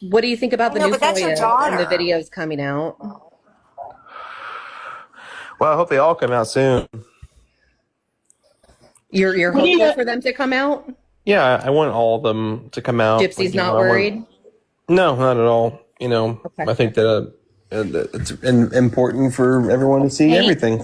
What do you think about I the know, new but that's your FOIA and the daughter. videos coming out? Well, I hope they all come out soon. You're We need hopeful to. for them to come out? Yeah, I want all of them to come out. Gypsy's I not want. worried? No, not at all. Okay. I think that it's important for everyone to see Hey, everything.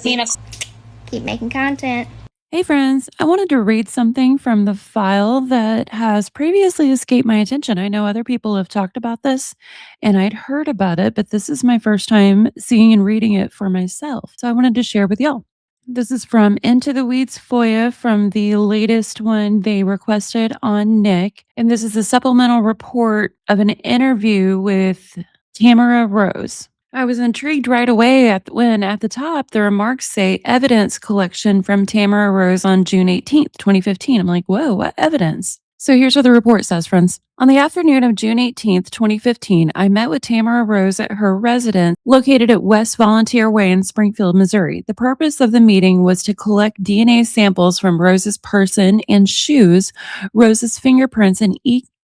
keep making content. Hey friends, I wanted to read something from the file that has previously escaped my attention. I know other people have talked about this and I'd heard about it, but this is my first time seeing and reading it for myself. So I wanted to share with y'all. This is from Into the Weeds FOIA from the latest one they requested on Nick. And this is a supplemental report of an interview with Tamara Rose. I was intrigued right away when at the top the remarks say evidence collection from Tamara Rose on June 18th, 2015. I'm like, whoa, what evidence? So here's what the report says, friends. On the afternoon of June 18th, 2015, I met with Tamara Rose at her residence located at West Volunteer Way in Springfield, Missouri. The purpose of the meeting was to collect DNA samples from Rose's person and shoes, Rose's fingerprints, and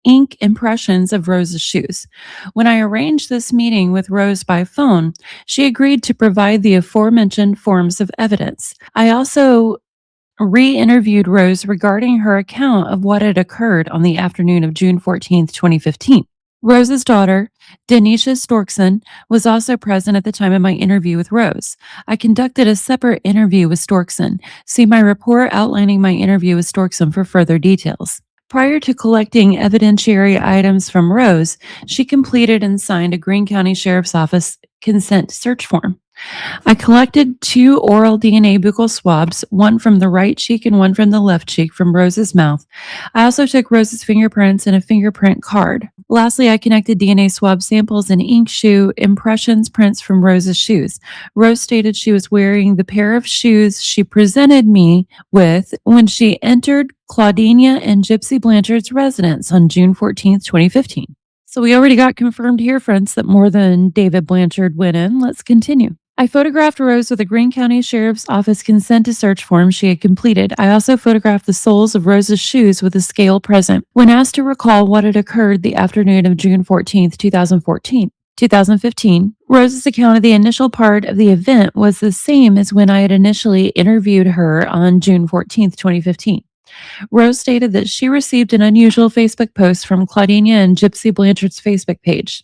ink impressions of Rose's shoes. When I arranged this meeting with Rose by phone, she agreed to provide the aforementioned forms of evidence. I also re-interviewed Rose regarding her account of what had occurred on the afternoon of June 14th, 2015. Rose's daughter, Denisha Storkson, was also present at the time of my interview with Rose. I conducted a separate interview with Storkson. See my report outlining my interview with Storkson for further details. Prior to collecting evidentiary items from Rose, she completed and signed a Greene County Sheriff's Office consent search form. I collected 2 oral DNA buccal swabs, one from the right cheek and one from the left cheek from Rose's mouth. I also took Rose's fingerprints and a fingerprint card. Lastly, I connected DNA swab samples and ink shoe impressions prints from Rose's shoes. Rose stated she was wearing the pair of shoes she presented me with when she entered Claudinia and Gypsy Blanchard's residence on June 14th, 2015. So we already got confirmed here, friends, that more than David Blanchard went in. Let's continue. I photographed Rose with a Greene County Sheriff's Office consent to search form she had completed. I also photographed the soles of Rose's shoes with a scale present. When asked to recall what had occurred the afternoon of June 14th, 2015, Rose's account of the initial part of the event was the same as when I had initially interviewed her on June 14th, 2015. Rose stated that she received an unusual Facebook post from Claudinia and Gypsy Blanchard's Facebook page.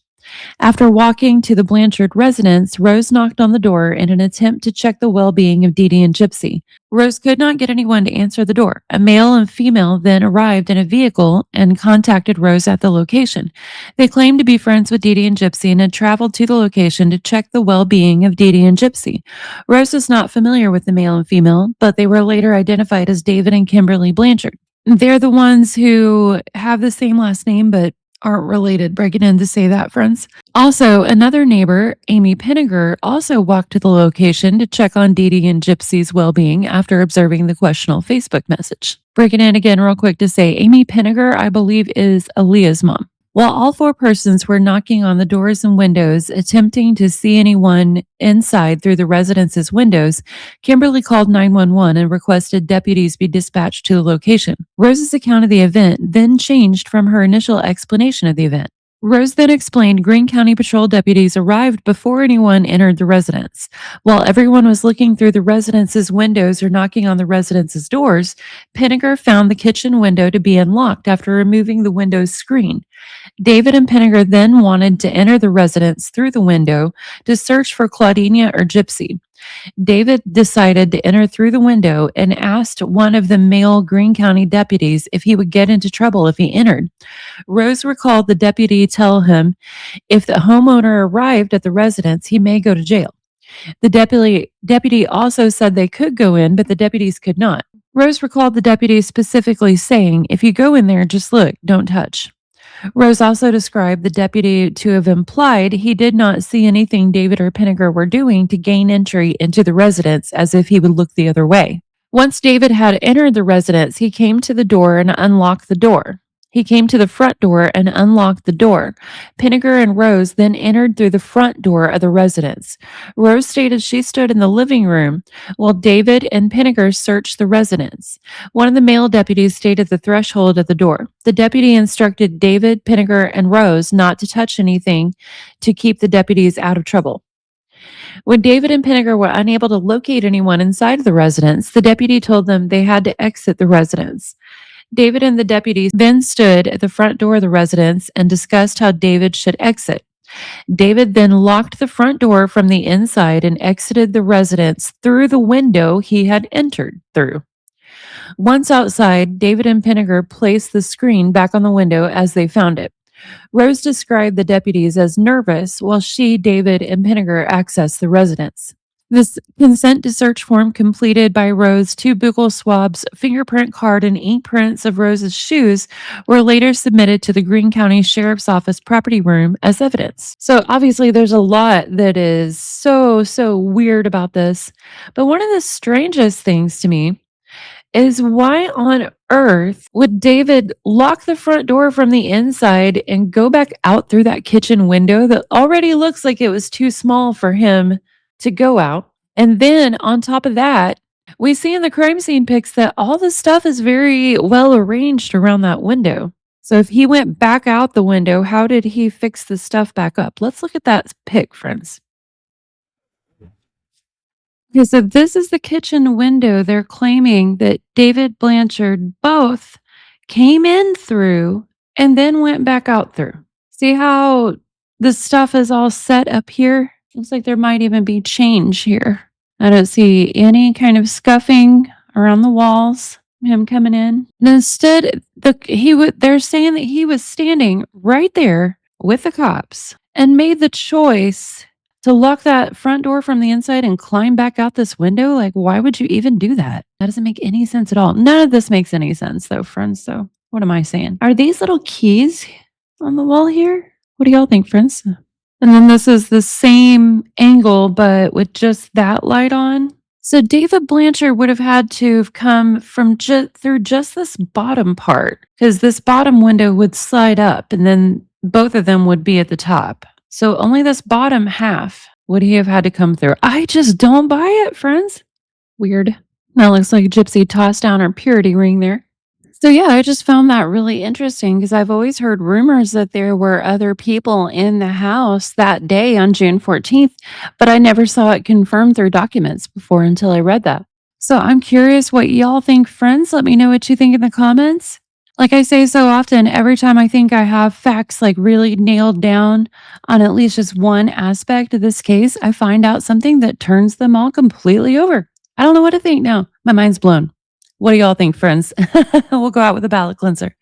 After walking to the Blanchard residence, Rose knocked on the door in an attempt to check the well-being of Dee Dee and Gypsy. Rose could not get anyone to answer the door. A male and female then arrived in a vehicle and contacted Rose at the location. They claimed to be friends with Dee Dee and Gypsy and had traveled to the location to check the well-being of Dee Dee and Gypsy. Rose was not familiar with the male and female, but they were later identified as David and Kimberly Blanchard. They're the ones who have the same last name, but aren't related. Breaking in to say that, friends. Also, another neighbor, Amy Pinniger, also walked to the location to check on Dee Dee and Gypsy's well-being after observing the questionable Facebook message. Breaking in again real quick to say Amy Pinniger, I believe, is Aaliyah's mom. While all 4 persons were knocking on the doors and windows, attempting to see anyone inside through the residence's windows, Kimberly called 911 and requested deputies be dispatched to the location. Rose's account of the event then changed from her initial explanation of the event. Rose then explained Greene County Patrol deputies arrived before anyone entered the residence. While everyone was looking through the residence's windows or knocking on the residence's doors, Pinniger found the kitchen window to be unlocked after removing the window's screen. David and Pinniger then wanted to enter the residence through the window to search for Claudinia or Gypsy. David decided to enter through the window and asked one of the male Greene County deputies if he would get into trouble if he entered. Rose recalled the deputy tell him if the homeowner arrived at the residence, he may go to jail. The deputy also said they could go in, but the deputies could not. Rose recalled the deputy specifically saying, if you go in there, just look, don't touch. Rose also described the deputy to have implied he did not see anything David or Pinniger were doing to gain entry into the residence, as if he would look the other way. Once David had entered the residence, he came to the door and unlocked the door. He came to the front door and unlocked the door. Pinniger and Rose then entered through the front door of the residence. Rose stated she stood in the living room while David and Pinniger searched the residence. One of the male deputies stayed at the threshold of the door. The deputy instructed David, Pinniger, and Rose not to touch anything to keep the deputies out of trouble. When David and Pinniger were unable to locate anyone inside the residence, the deputy told them they had to exit the residence. David and the deputy then stood at the front door of the residence and discussed how David should exit. David then locked the front door from the inside and exited the residence through the window he had entered through. Once outside, David and Pinniger placed the screen back on the window as they found it. Rose described the deputies as nervous while she, David, and Pinniger accessed the residence. This consent to search form completed by Rose, 2 buccal swabs, fingerprint card, and ink prints of Rose's shoes were later submitted to the Greene County Sheriff's Office property room as evidence. So obviously there's a lot that is so weird about this. But one of the strangest things to me is why on earth would David lock the front door from the inside and go back out through that kitchen window that already looks like it was too small for him to go out? And then on top of that, we see in the crime scene pics that all the stuff is very well arranged around that window. So if he went back out the window, how did he fix the stuff back up? Let's look at that pic, friends. Okay, so this is the kitchen window they're claiming that David Blanchard both came in through and then went back out through. See how the stuff is all set up here? Looks like there might even be change here. I don't see any kind of scuffing around the walls. Him coming in. And instead, they're saying that he was standing right there with the cops and made the choice to lock that front door from the inside and climb back out this window. Like, why would you even do that? That doesn't make any sense at all. None of this makes any sense, though, friends. So, what am I saying? Are these little keys on the wall here? What do y'all think, friends? And then this is the same angle, but with just that light on. So David Blanchard would have had to have come from through just this bottom part, because this bottom window would slide up and then both of them would be at the top. So only this bottom half would he have had to come through. I just don't buy it, friends. Weird. That looks like Gypsy tossed down her purity ring there. So yeah, I just found that really interesting because I've always heard rumors that there were other people in the house that day on June 14th, but I never saw it confirmed through documents before until I read that. So I'm curious what y'all think, friends. Let me know what you think in the comments. Like I say so often, every time I think I have facts like really nailed down on at least just one aspect of this case, I find out something that turns them all completely over. I don't know what to think now. My mind's blown. What do y'all think, friends? We'll go out with a palate cleanser.